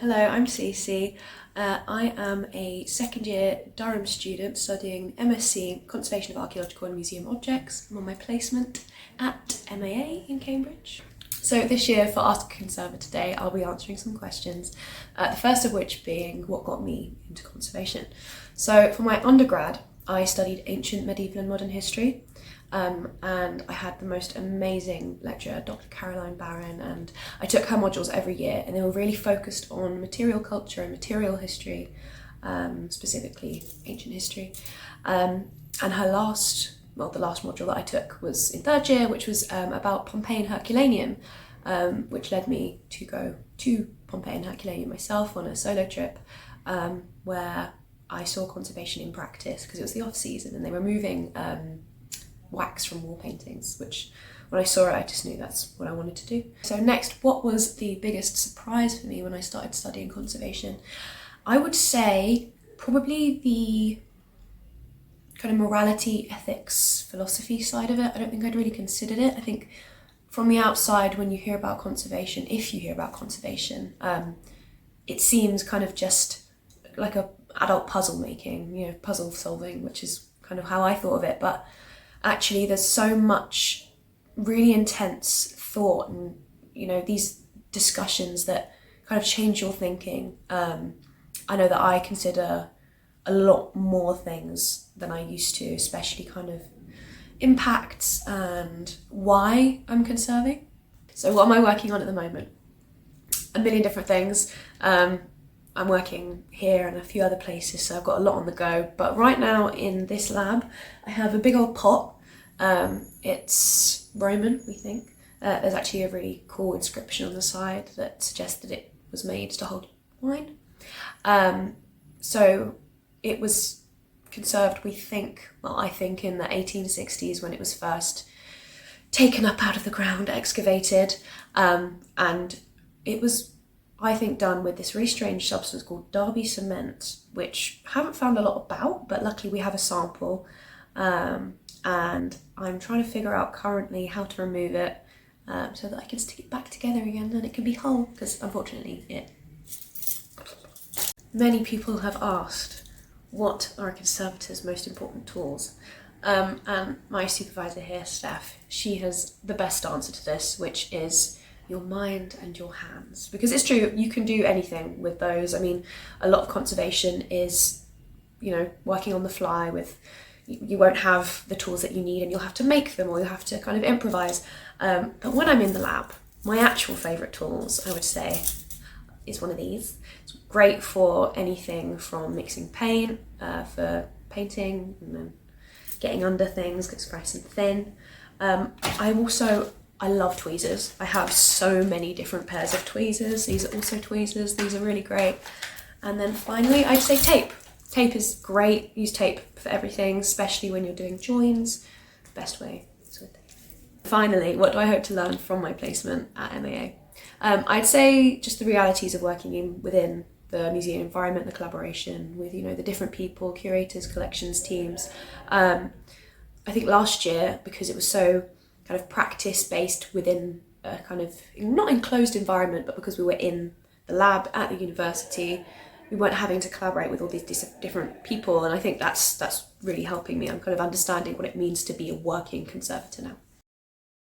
Hello, I'm CeeCee. I am a second year Durham student studying MSc Conservation of Archaeological and Museum Objects. I'm on my placement at MAA in Cambridge. So this year for Ask a Conservator Day, I'll be answering some questions, the first of which being what got me into conservation. So for my undergrad, I studied ancient, medieval and modern history. And I had the most amazing lecturer, Dr. Caroline Barron, and I took her modules every year, and they were really focused on material culture and material history, specifically ancient history. And her the last module that I took was in third year, which was about Pompeii and Herculaneum, which led me to go to Pompeii and Herculaneum myself on a solo trip, where I saw conservation in practice because it was the off season and they were moving wax from wall paintings, which when I saw it I just knew that's what I wanted to do. So next, what was the biggest surprise for me when I started studying conservation? I would say probably the kind of morality, ethics, philosophy side of it. I don't think I'd really considered it. I think from the outside, when you hear about conservation, if you hear about conservation, it seems kind of just like a adult puzzle making, puzzle solving, which is kind of how I thought of it. But actually there's so much really intense thought and these discussions that kind of change your thinking. I know that I consider a lot more things than I used to, especially kind of impacts and why I'm conserving. So what am I working on at the moment? A million different things. I'm working here and a few other places, so I've got a lot on the go. But right now in this lab, I have a big old pot. It's Roman, we think. There's actually a really cool inscription on the side that suggests that it was made to hold wine. So it was conserved, I think in the 1860s when it was first taken up out of the ground, excavated, and it was, I think, done with this really strange substance called Derby cement, which I haven't found a lot about, but luckily we have a sample, and I'm trying to figure out currently how to remove it so that I can stick it back together again and it can be whole, because unfortunately Many people have asked what are a conservator's most important tools, and my supervisor here, Steph, she has the best answer to this, which is your mind and your hands. Because it's true, you can do anything with those. I mean, a lot of conservation is, working on the fly with, you won't have the tools that you need and you'll have to make them or you'll have to kind of improvise. But when I'm in the lab, my actual favourite tools, I would say, is one of these. It's great for anything from mixing paint, for painting, and then getting under things, it's nice and thin. I love tweezers. I have so many different pairs of tweezers. These are also tweezers. These are really great. And then finally, I'd say tape. Tape is great. Use tape for everything, especially when you're doing joins. Best way is with tape. Finally, what do I hope to learn from my placement at MAA? I'd say just the realities of working within the museum environment, the collaboration with, the different people, curators, collections, teams. I think last year, because it was so kind of practice-based within a kind of, not enclosed environment, but because we were in the lab at the university, we weren't having to collaborate with all these different people, and I think that's really helping me. I'm kind of understanding what it means to be a working conservator now.